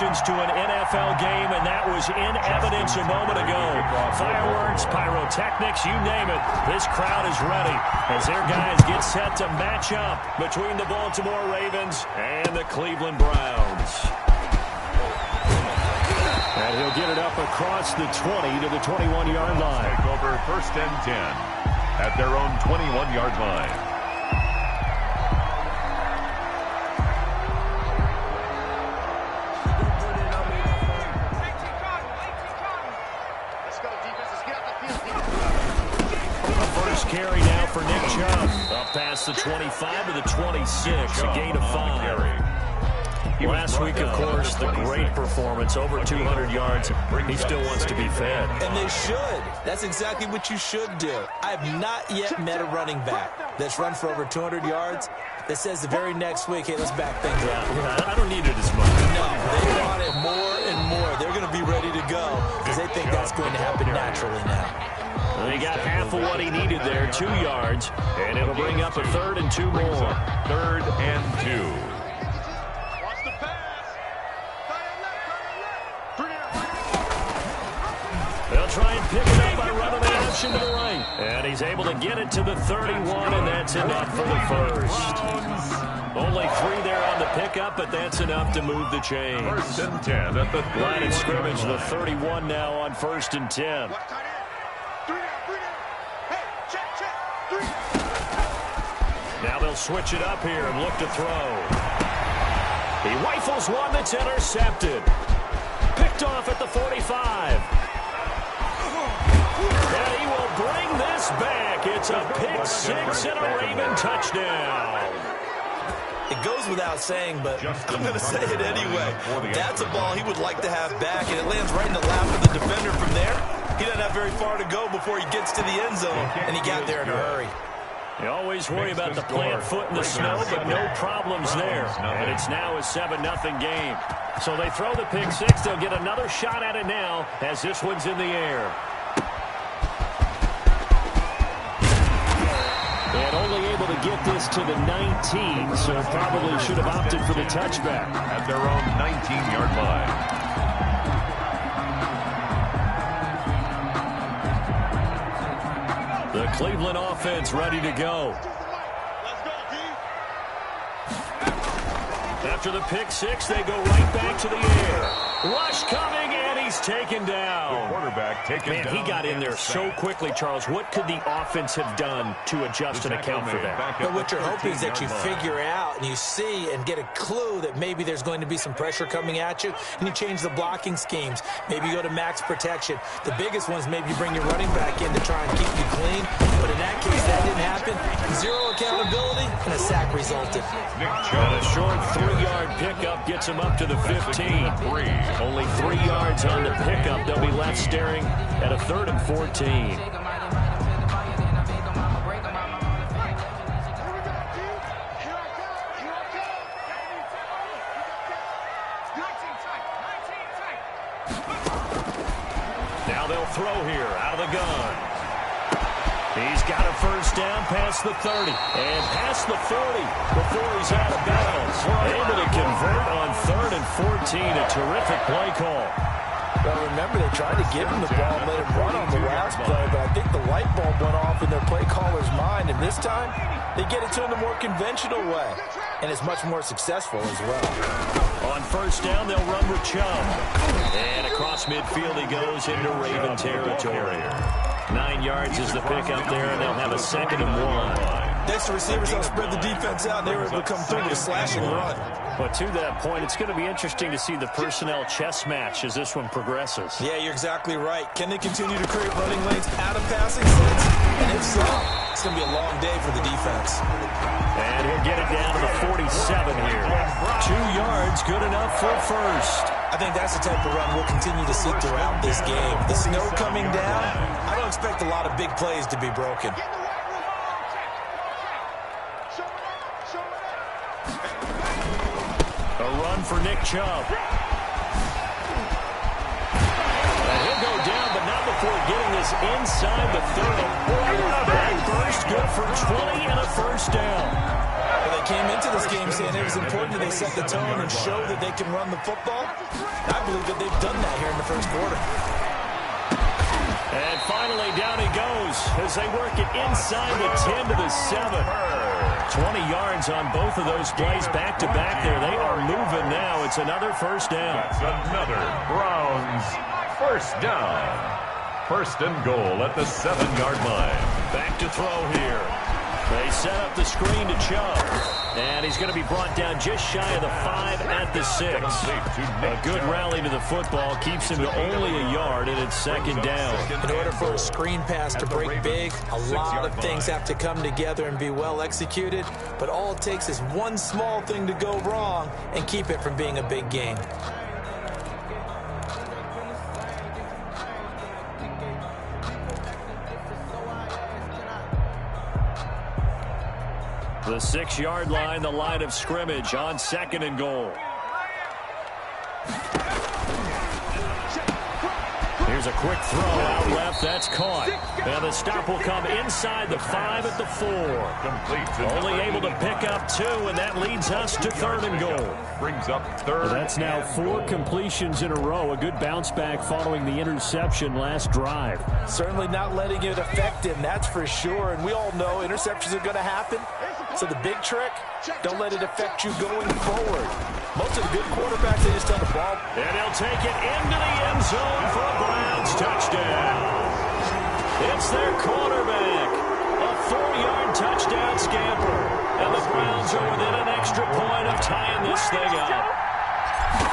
emotions to an NFL game, and that was in evidence a moment ago. Fireworks, pyrotechnics, you name it. This crowd is ready as their guys get set to match up between the Baltimore Ravens and the Cleveland Browns. And he'll get it up across the 20 to the 21-yard line. Take over 1st and 10 at their own 21-yard line. First carry now for Nick Chubb. Up past the 25 to the 26, a gain of 5. Last week, of course, the great performance, over 200 yards. He still wants to be fed. And they should. That's exactly what you should do. I have not yet met a running back that's run for over 200 yards that says the very next week, hey, let's back things up. Yeah, I don't need it as much. No, they want it more and more. They're going to be ready to go because they think that's going to happen naturally now. Well, he got half of what he needed there, 2 yards, and it'll bring up a 3rd and 2 more. 3rd and 2. They'll try and pick it up by running the option to the right. And he's able to get it to the 31, and that's enough for the first. Only 3 there on the pickup, but that's enough to move the chains. 1st and 10 at the line of scrimmage, the 31 now on 1st and 10. Now they'll switch it up here and look to throw. He rifles one that's intercepted. Picked off at the 45. And he will bring this back. It's a pick 6 and a Raven touchdown. It goes without saying, but I'm going to say it anyway. That's a ball he would like to have back, and it lands right in the lap of the defender from there. He doesn't have very far to go before he gets to the end zone, and he got there in a hurry. You always worry about the plant foot in the snow, but no problems there. And it's now a 7-0 game. So they throw the pick 6. They'll get another shot at it now as this one's in the air. And only able to get this to the 19, so probably should have opted for the touchback. At their own 19-yard line. The Cleveland offense ready to go. After the pick 6, they go right back to the air. Rush coming, and he's taken down. The quarterback taken down. He got in there so quickly, Charles. What could the offense have done to adjust and account for that? But what you're hoping is that you figure out and you see and get a clue that maybe there's going to be some pressure coming at you, and you change the blocking schemes. Maybe you go to max protection. The biggest ones, maybe you bring your running back in to try and keep you clean. But in that case, that didn't happen. 0 accountability, and a sack resulted. And a short 3-yard pickup gets him up to the 15. Only 3 yards on the pickup. They'll be left staring at a 3rd and 14. Now they'll throw here out of the gun. He's got a first down past the 30 and past the 40 before he's out of bounds. Able to convert on 3rd and 14. A terrific play call. Well, remember, they tried to give him the ball and let him run on the last play, but I think the light bulb went off in their play caller's mind, and this time they get it to him the more conventional way, and it's much more successful as well. On first down, they'll run with Chubb. And across midfield he goes into Raven territory. 9 yards is the pickup there, and they'll have a 2nd and 1. Next, the receivers don't spread the defense out, and they were able to come through with a slash and run. But to that point, it's going to be interesting to see the personnel chess match as this one progresses. Yeah, you're exactly right. Can they continue to create running lanes out of passing sets? And if so, it's going to be a long day for the defense. And he'll get it down to the 47 here. 2 yards, good enough for a first. I think that's the type of run we'll continue to see throughout this game. The snow coming down, I don't expect a lot of big plays to be broken. A run for Nick Chubb. And he'll go down, but not before getting this inside the 30. That burst good for 20 and a first down. Well, they came into this game saying it was important that they set the tone and show that they can run the football. believe that they've done that here in the first quarter. And finally, down he goes as they work it inside the 10 to the 7. 20 yards on both of those plays back-to-back there. They are moving now. It's another first down. That's another Browns first down. First and goal at the 7-yard line. Back to throw here. They set up the screen to Chubb. And he's going to be brought down just shy of the 5 at the 6. A good rally to the football keeps him to only a yard, and it's second down. In order for a screen pass to break big, a lot of things have to come together and be well executed. But all it takes is one small thing to go wrong and keep it from being a big game. The 6-yard line, the line of scrimmage on second and goal. Here's a quick throw out left. That's caught. And the stop will come inside the 5 at the 4. Only able to pick up 2, and that leads us to third and goal. Brings up third. That's now 4 completions in a row. A good bounce back following the interception last drive. Certainly not letting it affect him, that's for sure. And we all know interceptions are going to happen. So the big trick, don't let it affect you going forward. Most of the good quarterbacks, they just tell the ball. And he'll take it into the end zone for a Browns touchdown. It's their quarterback. A 4-yard touchdown scamper. And the Browns are within an extra point of tying this thing up.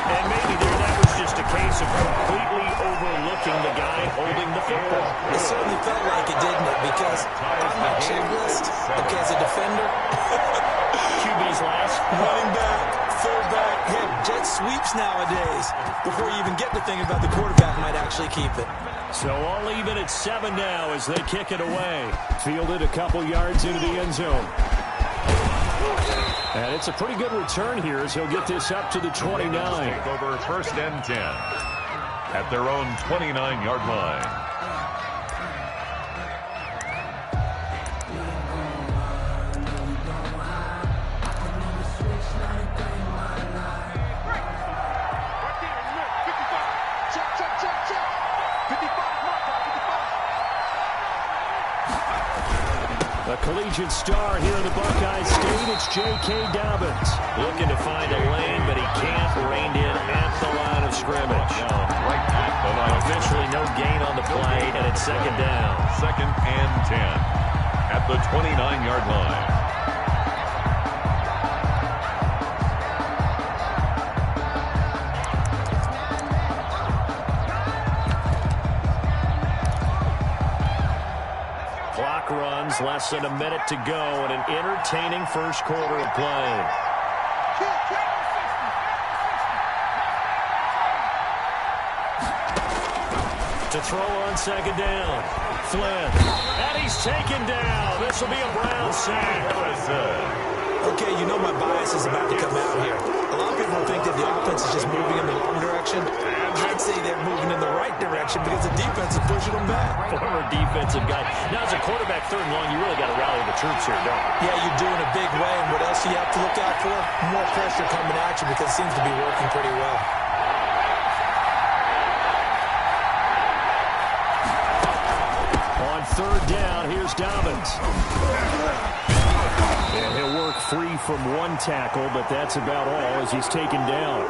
And maybe that was just a case of completely overlooking the guy holding the football. It certainly felt like it, didn't it? Because on my checklist, okay, as a defender, QB's last. running back, fullback, head jet sweeps nowadays. Before you even get to thinking about the quarterback might actually keep it. So all even at 7 now as they kick it away. Fielded a couple yards into the end zone. And it's a pretty good return here as he'll get this up to the 29. Take over first and 10 at their own 29-yard line. A collegiate star here in the Buckeye State, it's J.K. Dobbins. Looking to find a lane, but he can't. Reined in at the line of scrimmage. Right at the line. Officially no gain on the play, and it's second down. Second and 10 at the 29-yard line. Runs, less than a minute to go, and an entertaining first quarter of play. To throw on second down. Flynn. And he's taken down. This will be a Brown sack. Okay, you know my bias is about to come out here. A lot of people think that the offense is just moving in the wrong direction. I'd say they're moving in the right direction because the defense is pushing them back. Former defensive guy. Now, as a quarterback, third and long, you really got to rally the troops here, don't you? Yeah, you do in a big way. And what else do you have to look out for? More pressure coming at you because it seems to be working pretty well. On third down, here's Dobbins. And he'll work free from one tackle, but that's about all as he's taken down.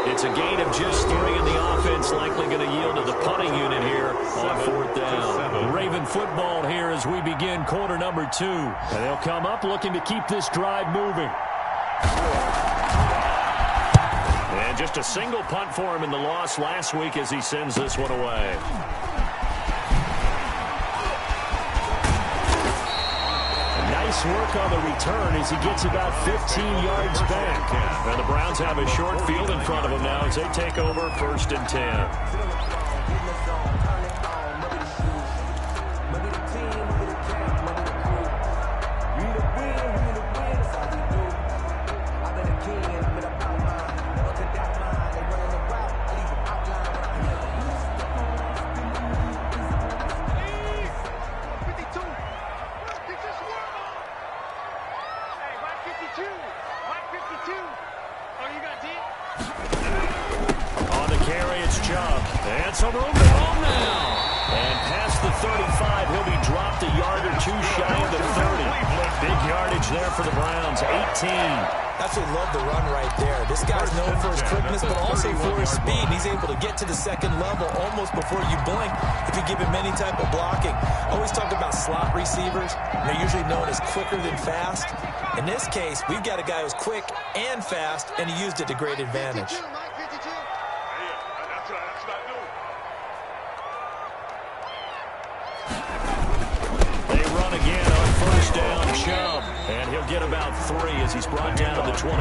It's a gain of just 3, and the offense likely going to yield to the punting unit here on fourth down. Raven football here as we begin quarter number 2. And they'll come up looking to keep this drive moving. And just a single punt for him in the loss last week as he sends this one away. Nice work on the return as he gets about 15 yards back. And the Browns have a short field in front of them now as they take over first and 10. On the carry, it's Chubb. And some room to roam now. And past the 35, he'll be dropped a yard or two shy of the 30. Big yardage there for the Browns, 18. Absolutely love the run right there. This guy's known for his quickness, but also for his speed. He's able to get to the second level almost before you blink if you give him any type of blocking. Always talk about slot receivers. They're usually known as quicker than fast. In this case, we've got a guy who's quick and fast, and he used it to great advantage. They run again on first down, Chubb. And he'll get about 3 as he's brought down to the 28.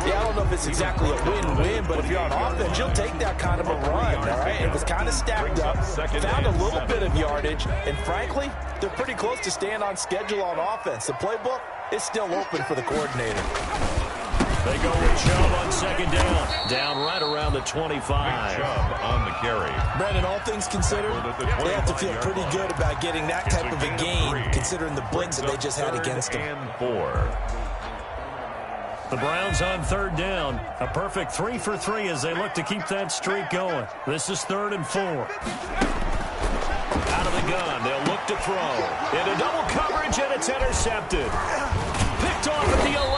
Yeah, I don't know if it's exactly a win-win, but if you're on offense, you'll take that kind of a run, all right? It was kind of stacked up, found a little bit of yardage, and frankly, they're pretty close to staying on schedule on offense. The playbook is still open for the coordinator. They go with Chubb on second down. Down right around the 25. Chubb on the carry. Brandon, all things considered, they have to feel pretty good about getting that type of a gain, considering the blitz that they just had against them. And 4. The Browns on third down. A perfect 3 for 3 as they look to keep that streak going. This is 3rd and 4. Out of the gun, they'll look to throw. Into double coverage, and it's intercepted. Picked off at the 11.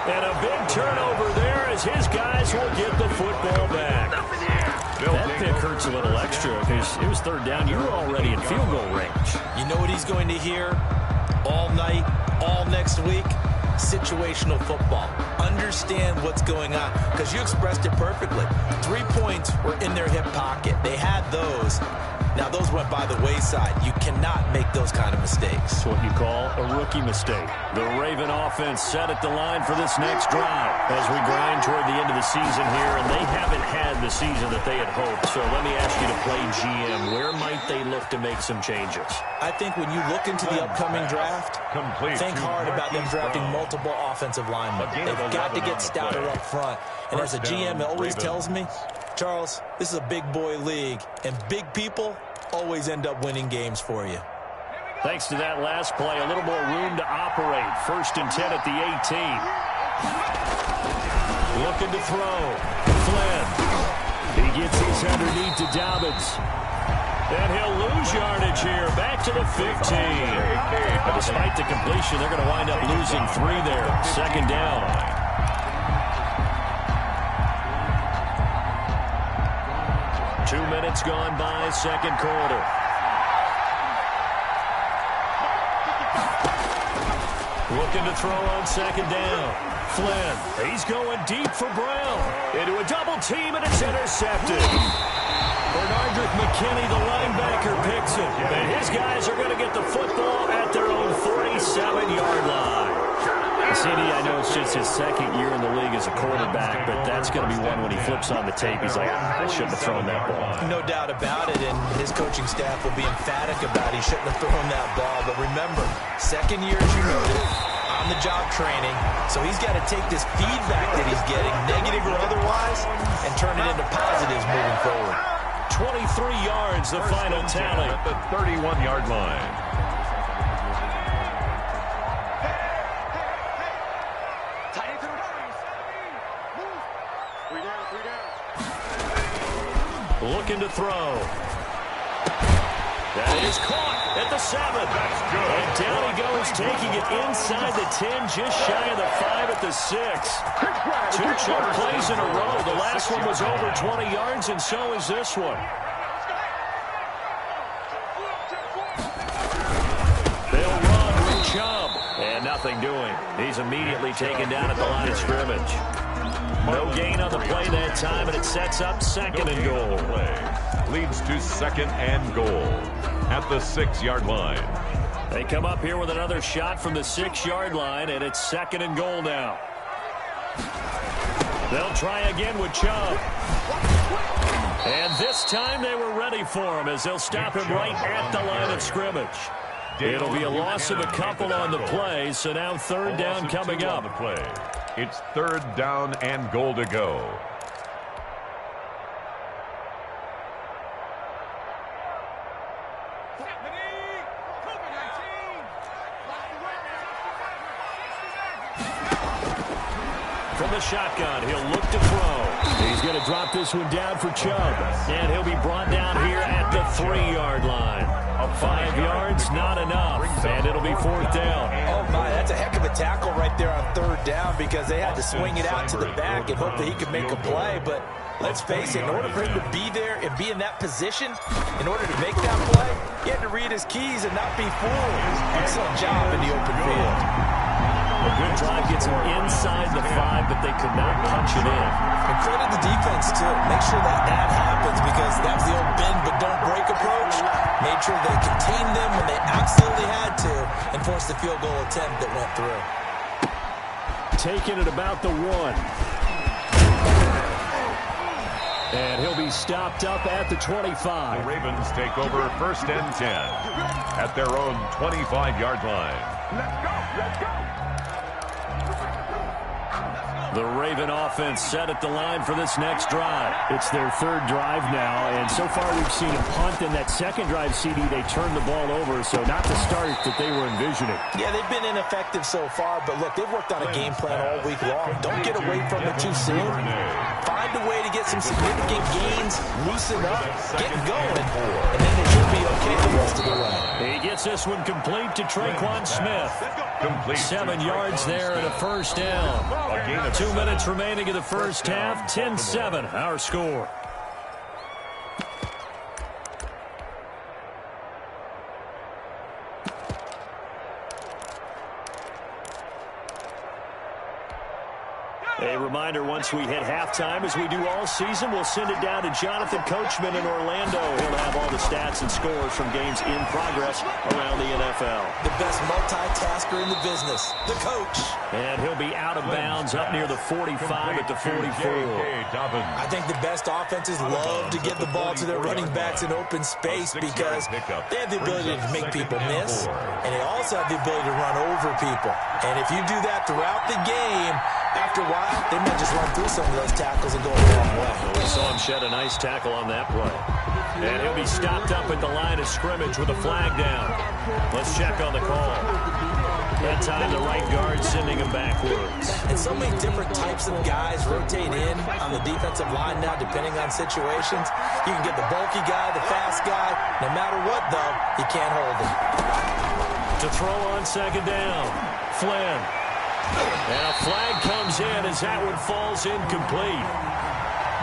And a big turnover there as his guys will get the football back. That pick hurts a little extra because it was 3rd down. You were already in field goal range. You know what he's going to hear all night, all next week? Situational football. Understand what's going on, because you expressed it perfectly. 3 points were in their hip pocket. They had those. Now, those went by the wayside. You cannot make those kind of mistakes. It's what you call a rookie mistake. The Raven offense set at the line for this next drive as we grind toward the end of the season here, and they haven't had the season that they had hoped. So let me ask you to play GM. Where might they look to make some changes? I think when you look into the upcoming draft, think hard about them drafting multiple offensive linemen. They've got to get stouter up front. And as a GM, it always tells me, Charles, this is a big boy league, and big people always end up winning games for you. Thanks to that last play, a little more room to operate. 1st and 10 at the 18. Looking to throw. Flynn. He gets his underneath to Dobbins. And he'll lose yardage here. Back to the 15. But despite the completion, they're going to wind up losing 3 there. 2nd down. Two minutes gone by, 2nd quarter. Looking to throw on 2nd down. Flynn, he's going deep for Brown. Into a double team, and it's intercepted. Bernardrick McKinney, the linebacker, picks it. And his guys are going to get the football at their own 47-yard line. CD, I know it's just his 2nd year in the league as a quarterback, but that's going to be one when he flips on the tape. He's like, I shouldn't have thrown that ball. No doubt about it, and his coaching staff will be emphatic about he shouldn't have thrown that ball. But remember, 2nd year, as you noted, on-the-job training, so he's got to take this feedback that he's getting, negative or otherwise, and turn it into positives moving forward. 23 yards, the final tally. At the 31-yard line. Looking to throw. That is caught at the 7. That's good. And down he goes, taking it inside the 10, just shy of the 5 at the 6. 2 chunk plays in a row. The last one was over 20 yards, and so is this one. They'll run with Chubb. And nothing doing. He's immediately taken down at the line of scrimmage. No gain on the play that time, and it sets up 2nd and goal. Leads to 2nd and goal at the 6-yard line. They come up here with another shot from the 6-yard line, and it's 2nd and goal now. They'll try again with Chubb. And this time they were ready for him as they'll stop him right at the line of scrimmage. It'll be a loss of a couple on the play, so now 3rd down coming up. It's 3rd down and goal to go. From the shotgun, he'll look to throw. He's going to drop this one down for Chubb. And he'll be brought down here at the 3-yard line. 5 yards, not enough. And it'll be 4th down. Oh, my, that's a heck of a tackle right there on 3rd down because they had to swing it out to the back and hope that he could make a play. But let's face it, in order for him to be there and be in that position, in order to make that play, he had to read his keys and not be fooled. Excellent job in the open field. A good drive gets him inside the 5, but they could not punch it in. And credit the defense, too. Make sure that happens because that's the old bend but don't break approach. Made sure they contained them when they absolutely had to and forced the field goal attempt that went through. Taking it about the 1. And he'll be stopped up at the 25. The Ravens take over 1st and 10 at their own 25-yard line. Let's go! Let's go! The Raven offense set at the line for this next drive. It's their 3rd drive now, and so far we've seen a punt. In that 2nd drive, CD, they turned the ball over, so not the start that they were envisioning. Yeah, they've been ineffective so far, but look, they've worked on a game plan all week long. Don't get away from it too soon. Find a way to get some significant gains, loosen up, get going, and then it should be okay the rest of the way. He gets this one complete to Traquan Smith. 7 yards there and a 1st down. 2 minutes remaining in the first half. 10-7, our score. A reminder, once we hit halftime, as we do all season, we'll send it down to Jonathan Coachman in Orlando. He'll have all the stats and scores from games in progress around the NFL. The best multitasker in the business, the coach. And he'll be out of bounds up near the 45 at the 44. I think the best offenses love to get the ball to their running backs in open space because they have the ability to make people miss, and they also have the ability to run over people. And if you do that throughout the game, after a while, they might just run through some of those tackles and go a long way. We saw him shed a nice tackle on that play. And he'll be stopped up at the line of scrimmage with a flag down. Let's check on the call. That time, the right guard sending him backwards. And so many different types of guys rotate in on the defensive line now, depending on situations. You can get the bulky guy, the fast guy. No matter what, though, you can't hold him. To throw on 2nd down, Flynn. And a flag comes in as that one falls incomplete.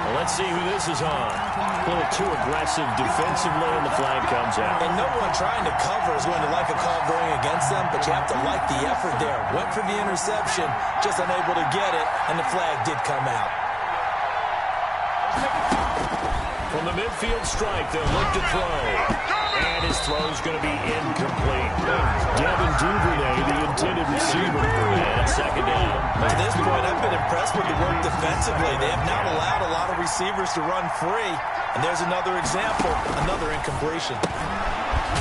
Well, let's see who this is on. A little too aggressive defensively, and the flag comes out. And no one trying to cover is going to like a call going against them, but you have to like the effort there. Went for the interception, just unable to get it, and the flag did come out. From the midfield strike, they'll look to throw. And his throw's going to be incomplete. Devin Duvernay, the intended receiver. And 2nd down. To this point, I've been impressed with the work defensively. They have not allowed a lot of receivers to run free. And there's another example, another incompletion.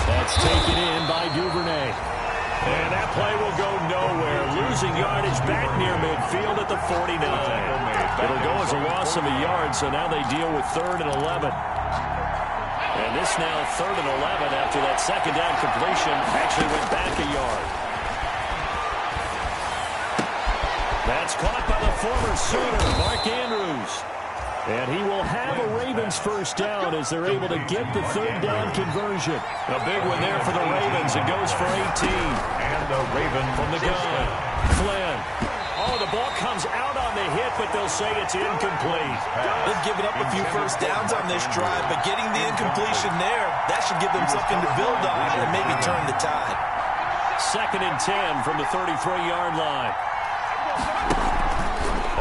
That's taken in by Duvernay. And that play will go nowhere. Losing yardage back near midfield at the 49. It'll go as a loss of a yard, so now they deal with 3rd and 11. And this now 3rd and 11 after that 2nd down completion actually went back a yard. That's caught by the former Sooner, Mark Andrews. And he will have a Ravens 1st down as they're able to get the 3rd down conversion. A big one there for the Ravens. It goes for 18. And the Raven from the gun. Flynn. Oh, the ball comes out on the hit, but they'll say it's incomplete. They've given up a few 1st downs on this drive, but getting the incompletion there, that should give them something to build on and maybe turn the tide. 2nd and 10 from the 33-yard line.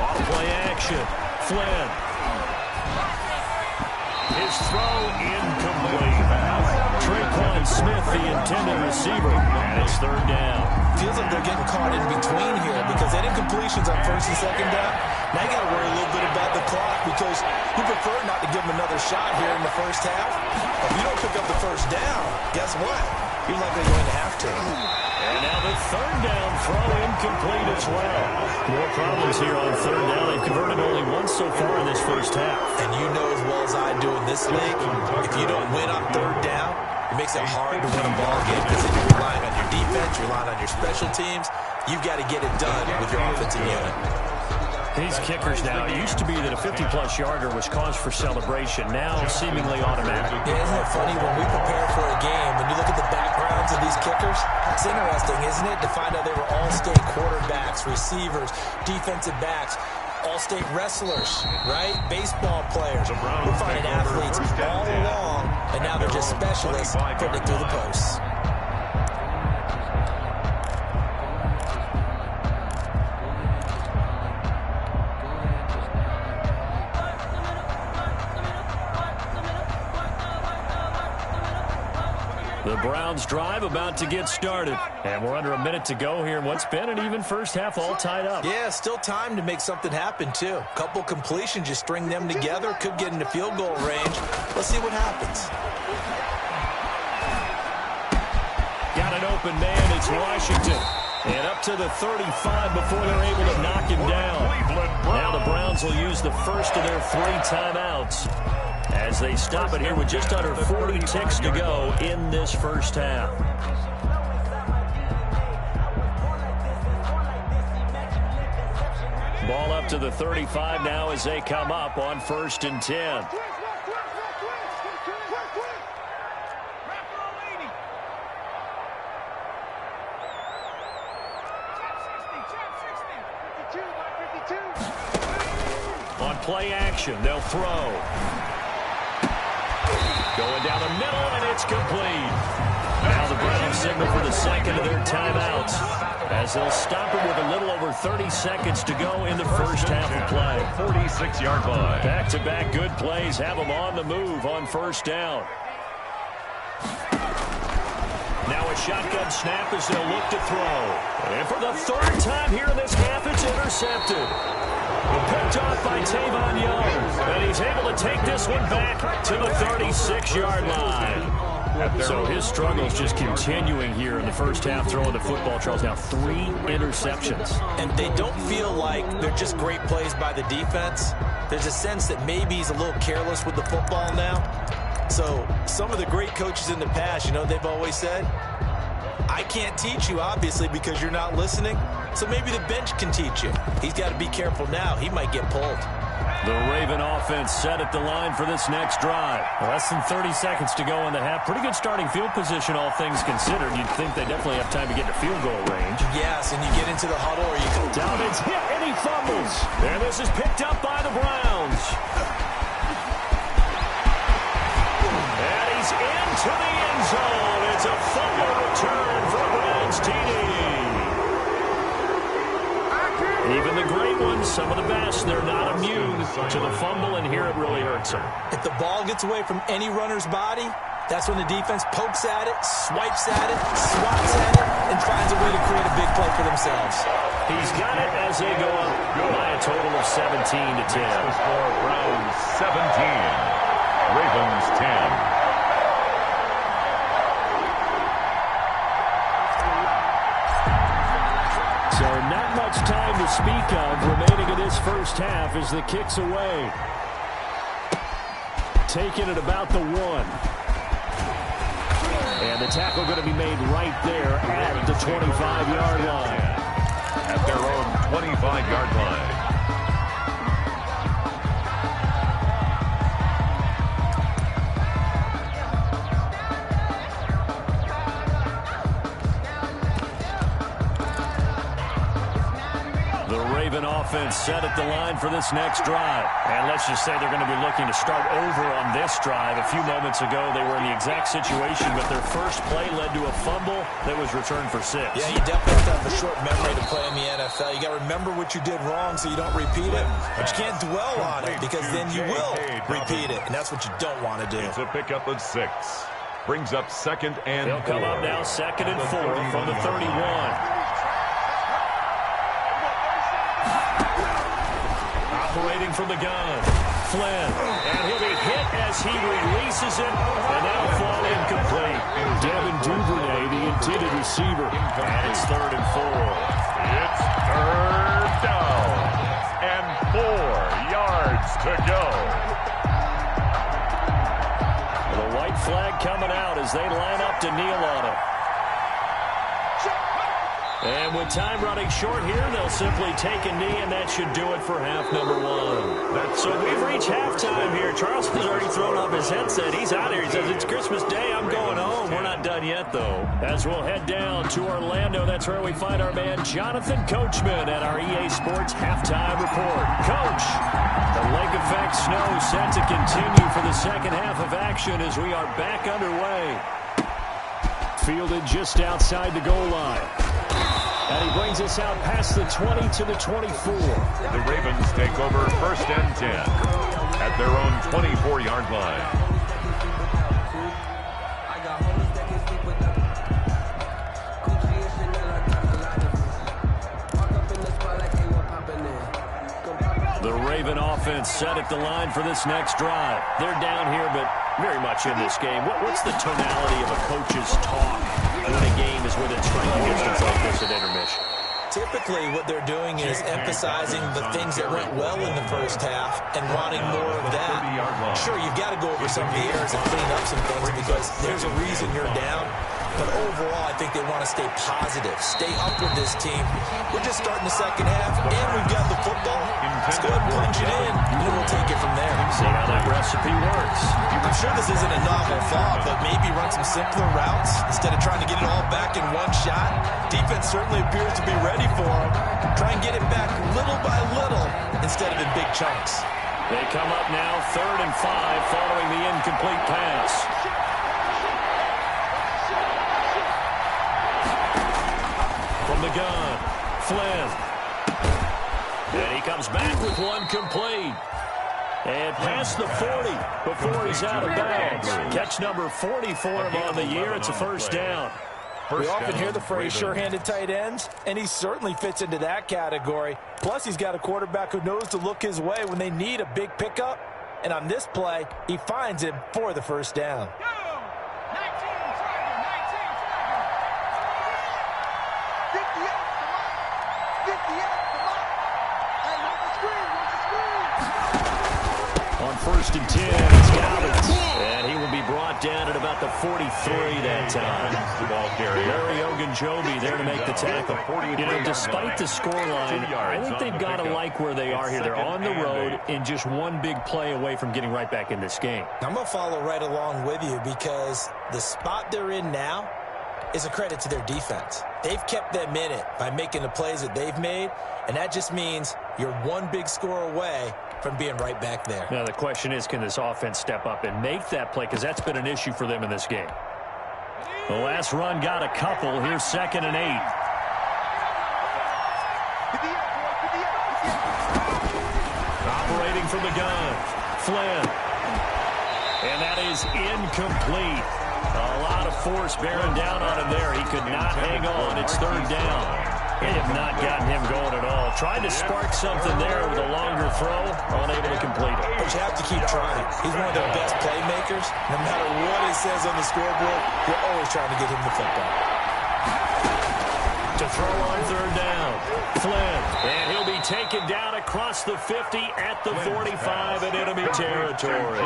Off play action. Flynn. His throw incomplete. Traquan Smith, the intended receiver, and it's 3rd down. Feels like they're getting caught in between here because they had incompletions on 1st and 2nd down. Now you got to worry a little bit about the clock because you prefer not to give them another shot here in the first half. If you don't pick up the 1st down, guess what? You're likely going to have to. And now the 3rd down throw incomplete as well. More problems here on 3rd down. They've converted only once so far in this first half. And you know as well as I do in this league, if you don't win on 3rd down, it makes it hard to win a ball game because if you're relying on your defense, you're relying on your special teams, you've got to get it done with your offensive unit. These kickers now, it used to be that a 50-plus yarder was cause for celebration. Now, seemingly automatic. Yeah, isn't it funny when we prepare for a game, when you look at the backgrounds of these kickers, it's interesting, isn't it, to find out they were all-state quarterbacks, receivers, defensive backs, all-state wrestlers, right? Baseball players. We're finding athletes all along, and now they're just specialists putting it through the posts. The Browns drive about to get started. And we're under a minute to go here in what's been an even first half, all tied up. Yeah, still time to make something happen, too. Couple completions, you string them together, could get into field goal range. Let's see what happens. Got an open man, it's Washington. And up to the 35 before they're able to knock him down. Now the Browns will use the first of their 3 timeouts as they stop it here with just under 40 ticks to go in this first half. Ball up to the 35 now as they come up on 1st and 10. On play action, they'll throw. Going down the middle, and it's complete. Now the Browns signal for the second of their timeouts as they'll stop it with a little over 30 seconds to go in the first half of play. 46-yard line. Back-to-back good plays have them on the move on 1st down. Now a shotgun snap as they'll look to throw. And for the 3rd time here in this half, it's intercepted. Picked off by Tavon Young. And he's able to take this one back to the 36-yard line. So his struggle's just continuing here in the first half, throwing the football. Charles, now 3 interceptions. And they don't feel like they're just great plays by the defense. There's a sense that maybe he's a little careless with the football now. So some of the great coaches in the past, you know, they've always said, I can't teach you, obviously, because you're not listening. So maybe the bench can teach you. He's got to be careful now. He might get pulled. The Raven offense set at the line for this next drive. Less than 30 seconds to go in the half. Pretty good starting field position, all things considered. You'd think they definitely have time to get to field goal range. Yes, and you get into the huddle or you go down. It's hit, and he fumbles. And this is picked up by the Browns. And he's into the end zone. It's a fumble return for a Browns TD. Even the great ones, some of the best, they're not immune to the fumble, and here it really hurts them. If the ball gets away from any runner's body, that's when the defense pokes at it, swipes at it, swats at it, and finds a way to create a big play for themselves. He's got it as they go up by a total of 17-10. The score, Browns 17, Ravens 10. So not much time to speak of remaining in this first half as the kick's away. Taking it about the 1. And the tackle going to be made right there at the 25-yard line. At their own 25-yard line. Raven offense set at the line for this next drive. And let's just say they're going to be looking to start over on this drive. A few moments ago, they were in the exact situation, but their first play led to a fumble that was returned for 6. Yeah, you definitely have to have a short memory to play in the NFL. You got to remember what you did wrong so you don't repeat it, but you can't dwell on it because then you will repeat it, and that's what you don't want to do. It's a pickup of 6. Brings up 2nd and 4. They'll come up now 2nd and 4 from the 31. Operating from the gun, Flynn, and he'll be hit as he releases it, and that'll fall incomplete. Devin Duvernay, the intended receiver, and it's 3rd and 4. It's 3rd down, and 4 yards to go. The white flag coming out as they line up to kneel on him. And with time running short here, they'll simply take a knee, and that should do it for half number one. So we've reached halftime here. Charles has already thrown off his headset. He's out here. He says, it's Christmas Day. I'm going home. We're not done yet, though. As we'll head down to Orlando, that's where we find our man Jonathan Coachman at our EA Sports Halftime Report. Coach, the lake effect snow set to continue for the second half of action as we are back underway. Fielded just outside the goal line. And he brings us out past the 20 to the 24. The Ravens take over 1st and 10 at their own 24-yard line. The Raven offense set at the line for this next drive. They're down here, but very much in this game. What's the tonality of a coach's talk when a game is within striking distance like this at intermission? Typically, what they're doing is emphasizing the things that went well in the first half and wanting more of that. Sure, you've got to go over some of the errors and clean up some things because there's a reason you're down. But overall, I think they want to stay positive, stay up with this team. We're just starting the second half, and we've got the football. Let's go ahead and punch it in, and then we'll take it from there. See how that recipe works. I'm sure this isn't a novel thought, but maybe run some simpler routes instead of trying to get it all back in one shot. Defense certainly appears to be ready for them. Try and get it back little by little instead of in big chunks. They come up now 3rd and 5 following the incomplete pass. From the gun, Flynn. And he comes back with one complete. And past the 40 before he's out of bounds. Catch number 40 for him on the year. It's a first down. We often hear the phrase sure-handed tight ends, and he certainly fits into that category. Plus, he's got a quarterback who knows to look his way when they need a big pickup. And on this play, he finds him for the first down. On 1st and 10, it's Galvin. And he will be brought down at about the 43 that time. Larry Ogunjobi there to make the tackle. You know, despite the scoreline, I think they've got to like where they are here. They're on the road and just one big play away from getting right back in this game. I'm going to follow right along with you because the spot they're in now is a credit to their defense. They've kept them in it by making the plays that they've made, and that just means you're one big score away from being right back there. Now the question is, can this offense step up and make that play? Because that's been an issue for them in this game. The last run got a couple. Here's 2nd and 8. Operating from the gun, Flynn. And that is incomplete. A lot of force bearing down on him there. He could not hang on. It's 3rd down. They have not gotten him going at all. Tried to spark something there with a longer throw, unable to complete it. But you have to keep trying. He's one of their best playmakers. No matter what it says on the scoreboard, you're always trying to get him the football. To throw on 3rd down, Flynn. And he'll be taken down across the 50 at the 45 in enemy territory.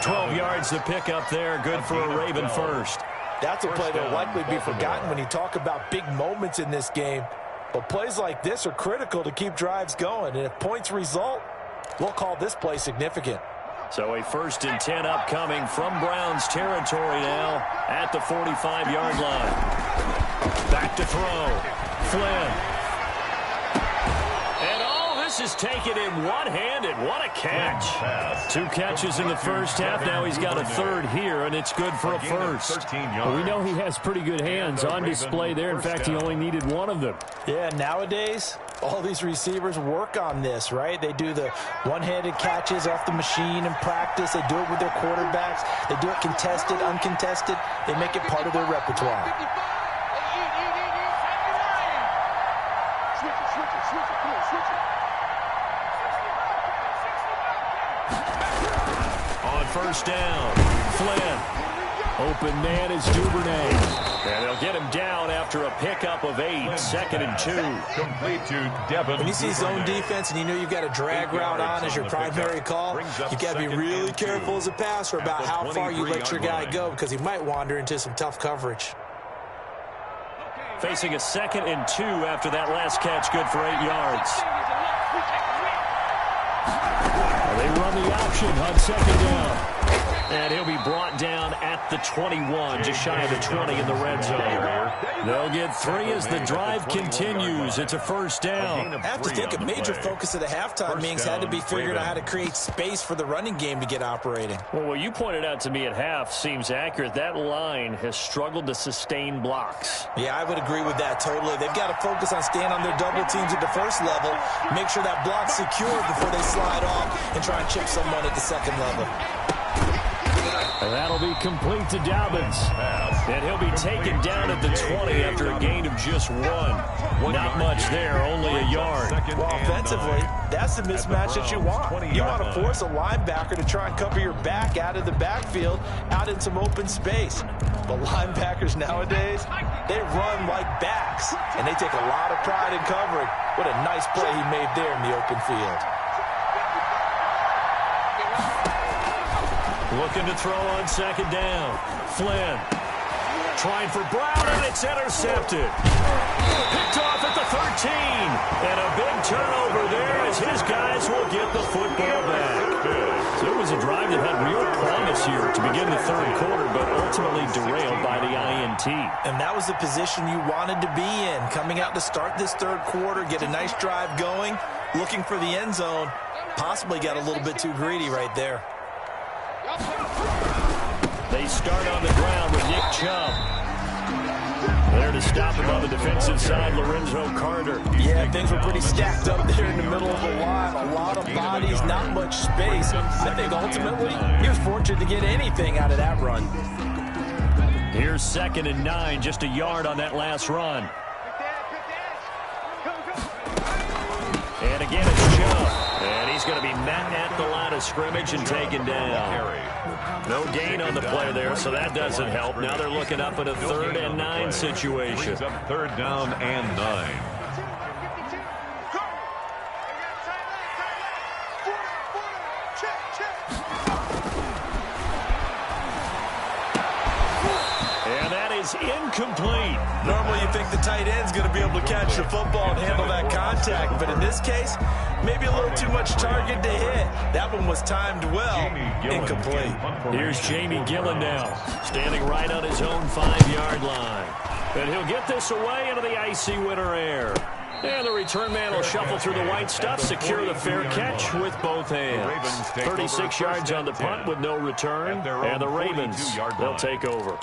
12 yards to pick up there. Good for a Raven first. That's a play that will likely be forgotten when you talk about big moments in this game. But plays like this are critical to keep drives going. And if points result, we'll call this play significant. So a 1st and 10 upcoming from Browns territory now at the 45-yard line. Back to throw. Flynn. And all this is taken in one-handed. What a catch. 2 catches in the first half. Now he's got a 3rd here, and it's good for a first. Well, we know he has pretty good hands on display there. In fact, he only needed one of them. Yeah, nowadays, all these receivers work on this, right? They do the one-handed catches off the machine in practice. They do it with their quarterbacks. They do it contested, uncontested. They make it part of their repertoire. On 1st down, Flynn. Open man is Duvernay. And they'll get him down after a pickup of 8. 2nd and 2. Complete to Devin. When you see zone defense and you know you've got a drag route on as your primary call, you've got to be really careful as a passer about how far you let your guy go because he might wander into some tough coverage. Facing a 2nd and 2 after that last catch, good for 8 yards. They run the option on 2nd down. And he'll be brought down at the 21, just shy of the 20 in the red zone. They'll get 3 as the drive continues. It's a 1st down. I have to think a major focus of the halftime meetings had to be figuring out how to create space for the running game to get operating. Well, what you pointed out to me at half seems accurate. That line has struggled to sustain blocks. Yeah, I would agree with that totally. They've got to focus on staying on their double teams at the first level, make sure that block's secured before they slide off and try and chip someone at the 2nd level. And that'll be complete to Dobbins. And he'll be taken down at the 20 after a gain of just 1. Not much there, only a yard. Well, offensively, that's the mismatch that you want. You want to force a linebacker to try and cover your back out of the backfield, out in some open space. But linebackers nowadays, they run like backs, and they take a lot of pride in covering. What a nice play he made there in the open field. Looking to throw on 2nd down. Flynn trying for Brown, and it's intercepted. Picked off at the 13. And a big turnover there as his guys will get the football back. So it was a drive that had real promise here to begin the 3rd quarter, but ultimately derailed by the INT. And that was the position you wanted to be in. Coming out to start this 3rd quarter, get a nice drive going, looking for the end zone. Possibly got a little bit too greedy right there. They start on the ground with Nick Chubb. There to stop him on the defensive side, Lorenzo Carter. Yeah, things were pretty stacked up there in the middle of the line. A lot of bodies, not much space. I think ultimately he was fortunate to get anything out of that run. Here's 2nd and 9, just a yard on that last run. And again, it's Chubb. And he's going to be met at the line of scrimmage and taken down. No gain on the play there, so that doesn't help. Now they're looking up at a 3rd and 9 situation. 3rd down and 9. And that is incomplete. Normally you think the tight end's going to be able to catch the football and handle that contact, but in this case, maybe a little too much target to hit. That one was timed well. Incomplete. Here's Jamie Gillen now, standing right on his own 5-yard line. And he'll get this away into the icy winter air. And the return man will shuffle through the white stuff, secure the fair catch with both hands. 36 yards on the punt with no return. And the Ravens, they'll take over.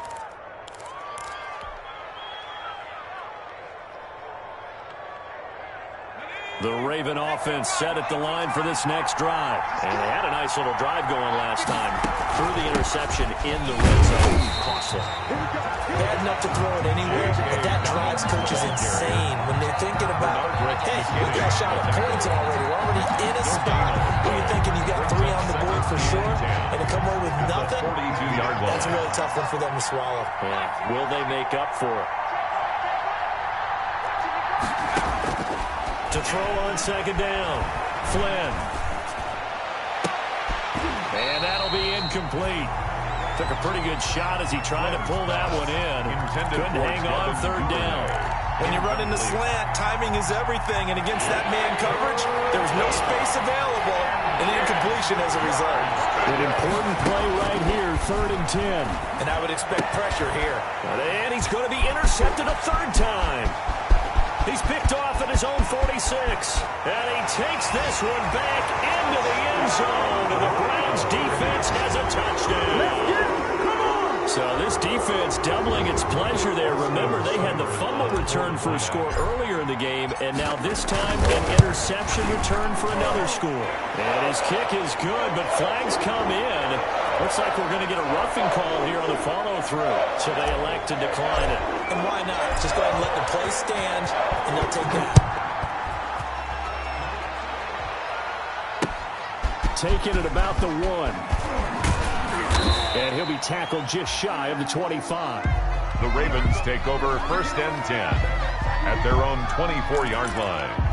The Raven offense set at the line for this next drive. And they had a nice little drive going last time. Threw the interception in the red zone. Costly. Bad enough to throw it anywhere, but that drives coaches insane when they're thinking about, hey, we got a shot at points already. We're already in a spot where you're thinking you got 3 on the board for sure, and to come away with nothing, that's a really tough one for them to swallow. Yeah. Will they make up for it? To throw on 2nd down. Flynn. And that'll be incomplete. Took a pretty good shot as he tried to pull that one in. Couldn't hang on 3rd down. When you run in the slant, timing is everything. And against that man coverage, there was no space available. And incompletion as a result. An important play right here, 3rd and 10. And I would expect pressure here. And he's going to be intercepted a 3rd time. He's picked off at his own 46. And he takes this one back into the end zone. And the Browns defense has a touchdown. So this defense doubling its pleasure there. Remember, they had the fumble return for a score earlier in the game. And now this time, an interception return for another score. And his kick is good, but flags come in. Looks like we're going to get a roughing call here on the follow-through. So they elect to decline it. And why not? Just go ahead and let the play stand, and they'll take that. Taking it about the 1. And he'll be tackled just shy of the 25. The Ravens take over 1st and 10 at their own 24-yard line.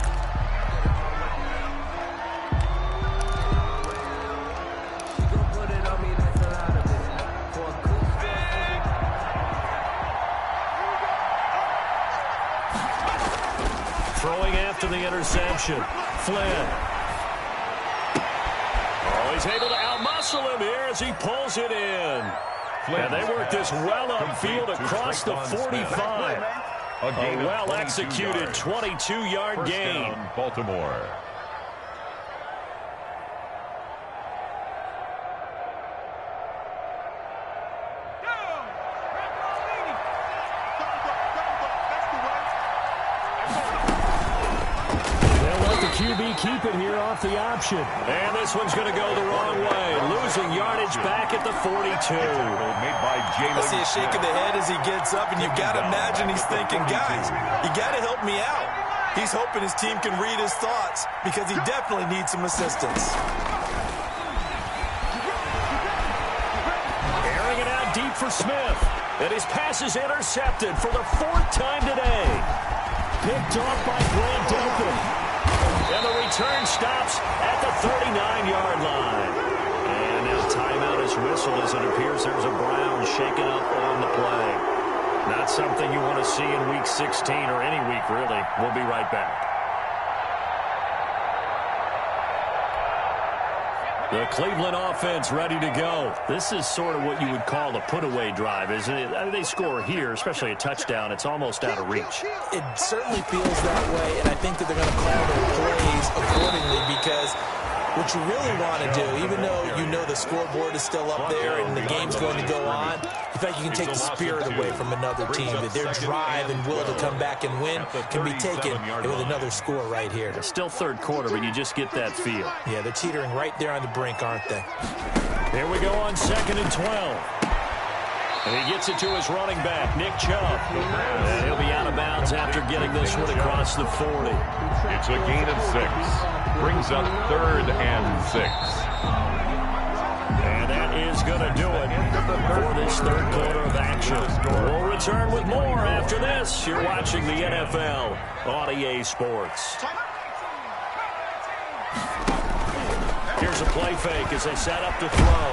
to the interception. Flynn. Oh, he's able to outmuscle him here as he pulls it in. And they work this well upfield across the 45. A well-executed 22-yard gain. Down, Baltimore. QB keep it here off the option. And this one's going to go the wrong way. Losing yardage back at the 42. Made by I see a shake of the head as he gets up, and you've got to imagine he's thinking, guys, you got to help me out. He's hoping his team can read his thoughts because he definitely needs some assistance. Airing it out deep for Smith. And his pass is intercepted for the 4th time today. Picked off by Grant Delphin. And the return stops at the 39-yard line. And now timeout is whistled as it appears there's a Brown shaken up on the play. Not something you want to see in Week 16 or any week, really. We'll be right back. The Cleveland offense ready to go. This is sort of what you would call a put-away drive, isn't it? I mean, they score here, especially a touchdown. It's almost out of reach. It certainly feels that way, and I think that they're going to call their plays accordingly because what you really want to do, even though you know the scoreboard is still up there and the game's going to go on, in fact, you can take the spirit away from another team, that their drive and will to come back and win can be taken with another score right here. It's still third quarter, but you just get that feel. Yeah, they're teetering right there on the brink, aren't they? Here we go on 2nd and 12. And he gets it to his running back, Nick Chubb. And he'll be out of bounds after getting this one across the 40. It's a gain of 6. Brings up 3rd and 6. And that is going to do it for this third quarter of action. We'll return with more after this. You're watching the NFL on EA Sports. Here's a play fake as they set up to throw.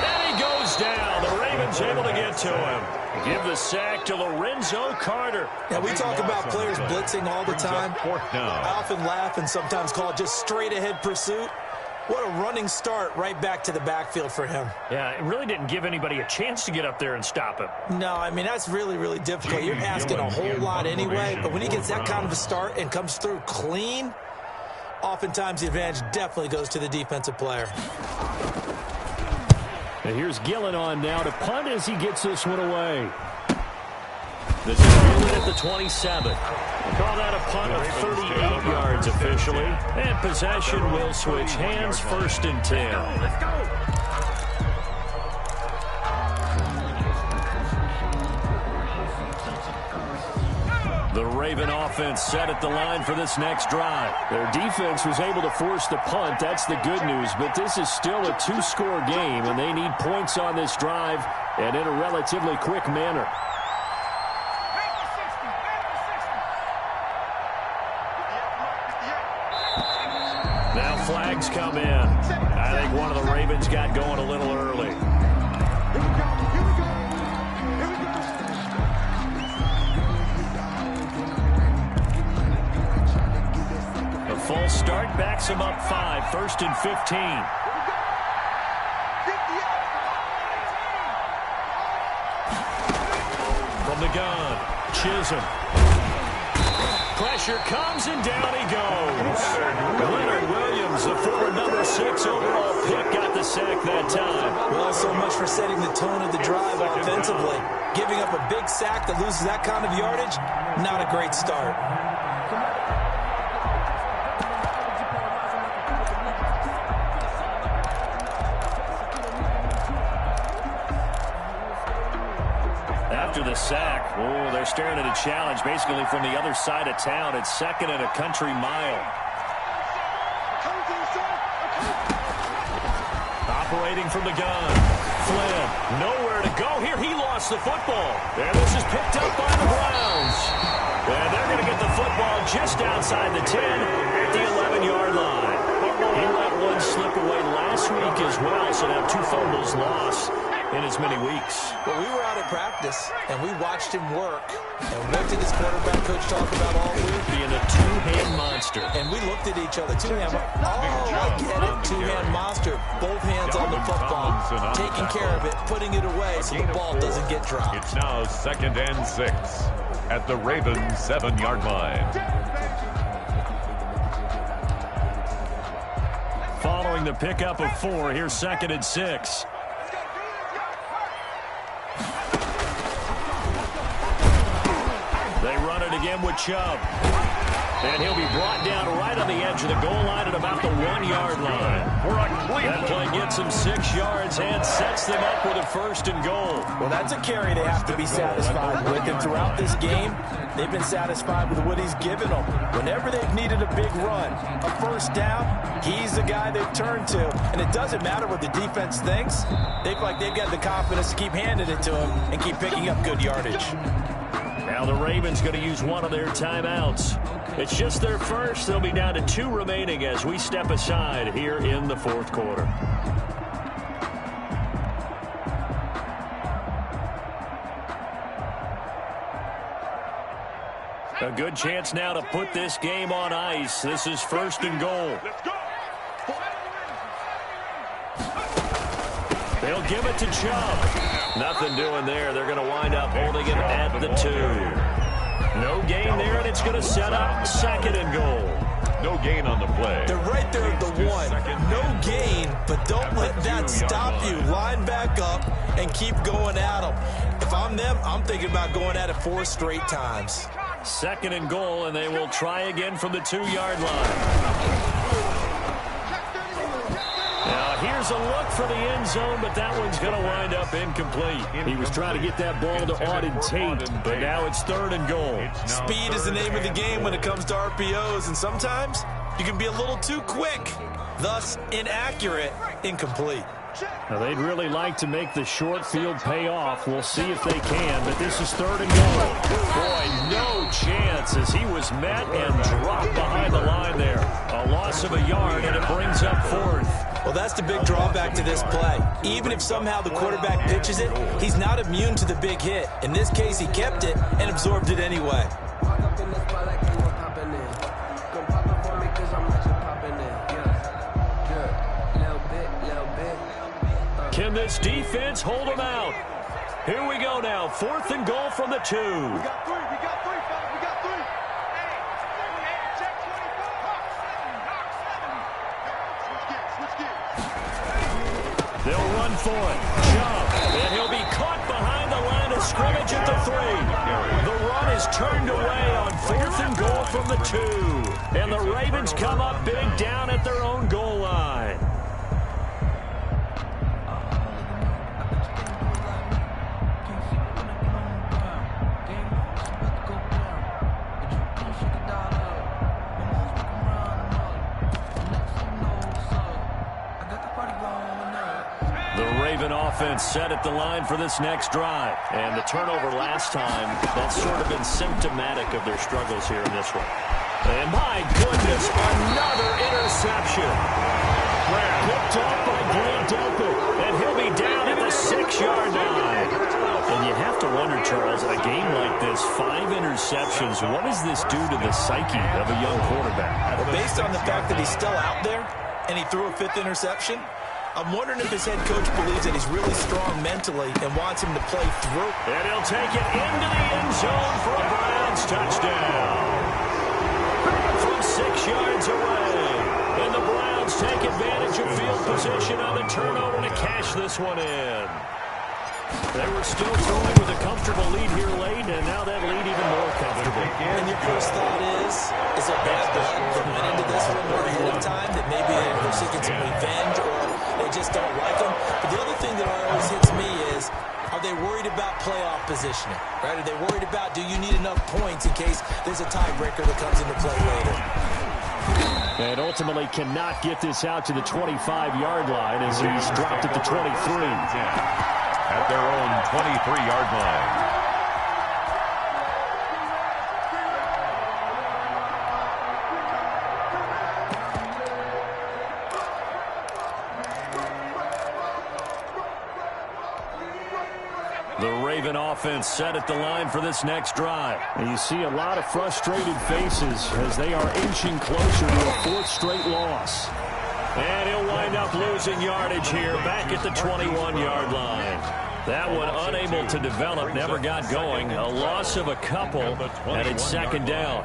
And he goes down. The Ravens able to get to him. Give the sack to Lorenzo Carter. Now, we talk about players blitzing all the time. I often laugh and sometimes call it just straight-ahead pursuit. What a running start right back to the backfield for him. Yeah, it really didn't give anybody a chance to get up there and stop him. No, I mean, that's really, really difficult. You're asking a whole lot anyway, but when he gets that kind of a start and comes through clean, oftentimes the advantage definitely goes to the defensive player. And here's Gillen on now to punt as he gets this one away. This is fielded at the 27. Call that a punt of 38 yards officially. And possession will switch hands, 1st and 10. Let's go. The Raven offense set at the line for this next drive. Their defense was able to force the punt. That's the good news. But this is still a 2-score game, and they need points on this drive and in a relatively quick manner. Now flags come in. I think one of the Ravens got going a little early. A full start backs him up 5, 1st and 15. From the gun, Chisholm. Pressure comes, and down he goes. Leonard Williams, the former number 6 overall pick, got the sack that time. Well, so much for setting the tone of the drive offensively. Giving up a big sack that loses that kind of yardage, not a great start. After the sack, oh, they're staring at a challenge basically from the other side of town. It's 2nd and a country mile. Operating from the gun. Flynn, nowhere to go here. He lost the football. And this is picked up by the Browns. And they're going to get the football just outside the 10 at the 11-yard line. He let one slip away last week as well, so now 2 fumbles lost. in as many weeks. Well, we were out at practice, and we watched him work. And what did his quarterback coach talk about all week? Being a two-hand monster. And we looked at each other. Two-hand. Oh, I get it. Two-hand monster. Both hands on the football. Taking care of it, putting it away so the ball doesn't get dropped. It's now 2nd and 6 at the Ravens 7-yard line. Following the pickup of 4, here's 2nd and 6. They run it again with Chubb. And he'll be brought down right on the edge of the goal line at about the 1-yard line. That play gets him 6 yards and sets them up with a 1st and goal. Well, that's a carry they have to be satisfied with. And throughout this game, they've been satisfied with what he's given them. Whenever they've needed a big run, a 1st down, he's the guy they've turned to. And it doesn't matter what the defense thinks. They feel like they've got the confidence to keep handing it to him and keep picking up good yardage. Now the Ravens going to use one of their timeouts. It's just their first. They'll be down to 2 remaining as we step aside here in the 4th quarter. A good chance now to put this game on ice. This is 1st and goal. They'll give it to Chubb. Nothing doing there. They're going to wind up holding it at the 2. No gain there, and it's going to set up 2nd and goal. No gain on the play. They're right there at the 1. No gain, but don't let that stop you. Line back up and keep going at them. If I'm them, I'm thinking about going at it 4 straight times. 2nd and goal, and they will try again from the 2-yard line. Now, here's a look for the end zone, but that one's going to wind up incomplete. He was trying to get that ball to Auden Tate, but now it's 3rd and goal. Speed is the name of the game when it comes to RPOs, and sometimes you can be a little too quick, thus inaccurate, incomplete. Now, they'd really like to make the short field pay off. We'll see if they can, but this is 3rd and goal. Boy, no chance as he was met and dropped behind the line there. A loss of a yard, and it brings up 4th. Well, that's the big drawback to this play. Even if somehow the quarterback pitches it, he's not immune to the big hit. In this case, he kept it and absorbed it anyway. Can this defense hold them out? Here we go now. 4th and goal from the 2. We got 3. We got 3, fellas. We got 3. Check 24. They'll run for it. Chubb. And he'll be caught behind the line of scrimmage at the 3. The run is turned away on 4th and goal from the 2. And the Ravens come up big down at their own goal line. Offense set at the line for this next drive. And the turnover last time, that's sort of been symptomatic of their struggles here in this one. And my goodness, another interception. Picked off by Grant Delpit. And he'll be down at the 6-yard line. And you have to wonder, Charles, a game like this, 5 interceptions, what does this do to the psyche of a young quarterback? Well, based on the fact that he's still out there and he threw a 5th interception, I'm wondering if his head coach believes that he's really strong mentally and wants him to play through. And he'll take it into the end zone for a Browns touchdown. From 6 yards away. And the Browns take advantage of field position on the turnover to cash this one in. They were still throwing with a comfortable lead here late, and now that lead even more comfortable. And your first thought is there bad blood that went into this one more ahead of time, that maybe they're seeking some revenge or they just don't like them? But the other thing that always hits me is, are they worried about playoff positioning? Right? Are they worried about, do you need enough points in case there's a tiebreaker that comes into play later? And ultimately cannot get this out to the 25-yard line as he's dropped at the 23. At their own 23-yard line. The Raven offense set at the line for this next drive. And you see a lot of frustrated faces as they are inching closer to a fourth straight loss. And he'll wind up losing yardage here back at the 21-yard line. That one unable to develop, never got going. A loss of a couple, and it's second down.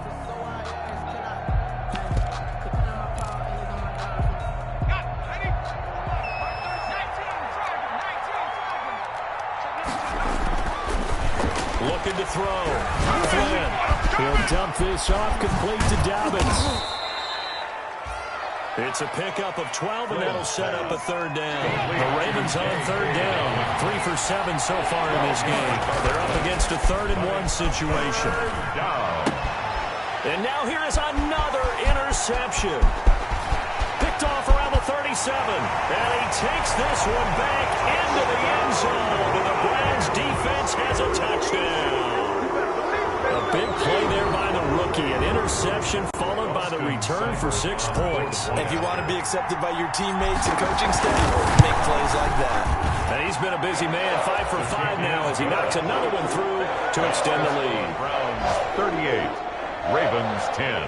Looking to throw. Flynn. He'll dump this off complete to Dobbins. It's a pickup of 12, and that'll set up a third down. The Ravens on third down. 3 for 7 so far in this game. They're up against a 3rd-and-1 situation. And now here is another interception. Picked off around the 37. And he takes this one back into the end zone. And the Browns defense has a touchdown. A big play there by the rookie. An interception followed by the return for 6 points. If you want to be accepted by your teammates and coaching staff, make plays like that. And he's been a busy man. 5 for 5 now as he knocks another one through to extend the lead. Browns 38, Ravens 10.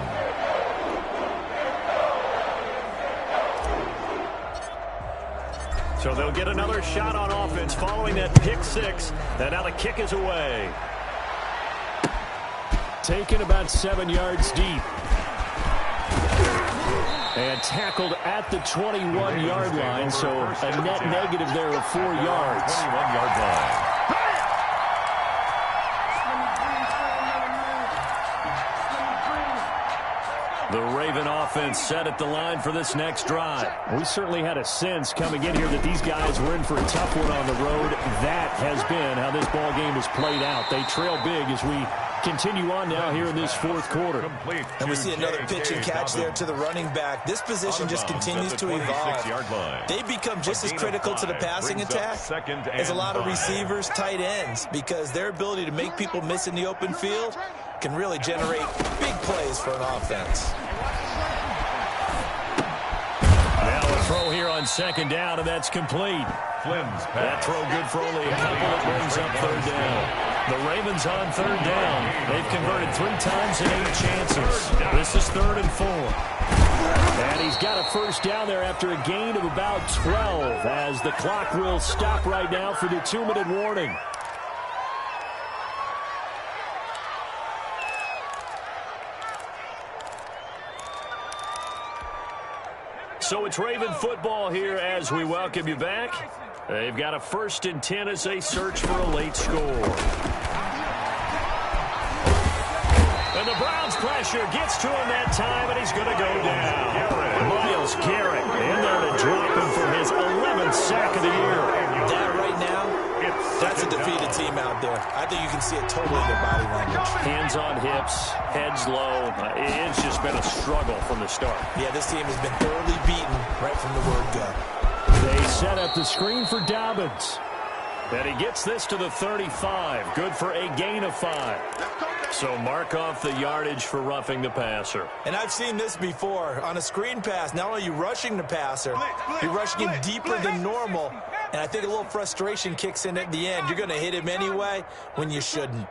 So they'll get another shot on offense following that pick 6. And now the kick is away. Taken about 7 yards deep. And tackled at the 21-yard line, so a net negative there of 4 yards. 21-yard line. The Raven offense set at the line for this next drive. We certainly had a sense coming in here that these guys were in for a tough one on the road. That has been how this ball game has played out. They trail big as we continue on now here in this fourth quarter. And we see another pitch and catch there to the running back. This position just continues to evolve. They become just as critical to the passing attack as a lot of receivers, tight ends, because their ability to make people miss in the open field can really generate big plays for an offense. Now a throw here on second down, and that's complete. Flynn's pass. That throw good for only a couple that brings up third down. The Ravens on third down. They've converted 3 times in 8 chances. This is 3rd and 4. And he's got a first down there after a gain of about 12 as the clock will stop right now for the 2-minute warning. So it's Raven football here as we welcome you back. They've got a 1st and 10 as they search for a late score. And the Browns pressure gets to him that time, and he's going to go down. Myles Garrett in there to drop him for his 11th sack of the year. That right now, that's a defeated team out there. I think you can see it totally in their body language. Hands on hips, heads low. It's just been a struggle from the start. Yeah, this team has been thoroughly beaten right from the word go. They set up the screen for Dobbins. And he gets this to the 35. Good for a gain of 5. So mark off the yardage for roughing the passer. And I've seen this before. On a screen pass, not only are you rushing the passer, you're rushing him deeper than normal. And I think a little frustration kicks in at the end. You're going to hit him anyway when you shouldn't.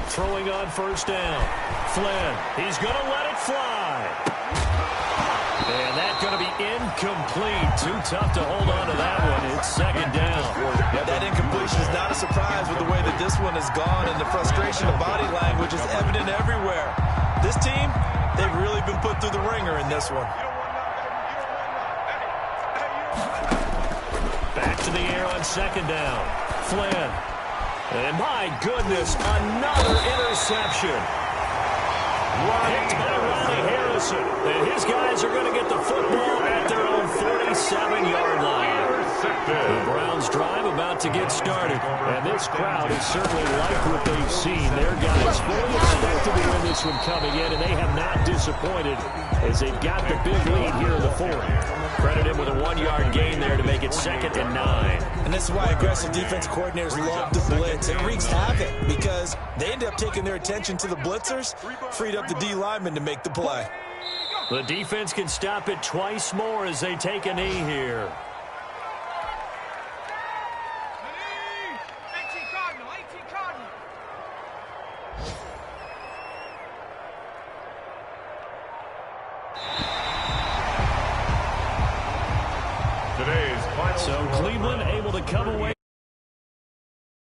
Throwing on first down. Flynn, he's going to let it fly. And that's going to be incomplete. Too tough to hold on to that one. It's second down. That incompletion is not a surprise with the way that this one has gone, and the frustration of body language is evident everywhere. This team, they've really been put through the ringer in this one. Back to the air on second down. Flynn. And my goodness, another interception. Picked by Ronnie Harrison. And his guys are going to get the football at their own 47-yard line. The Browns drive about to get started. And this crowd has certainly liked what they've seen. Their guys fully expected to win this one coming in, and they have not disappointed as they've got the big lead here in the 4th. Credit him with a 1-yard gain there to make it 2nd and 9. And this is why aggressive defense coordinators love to blitz. It wreaks havoc because they end up taking their attention to the blitzers, freed up the D lineman to make the play. The defense can stop it twice more as they take a knee here. come away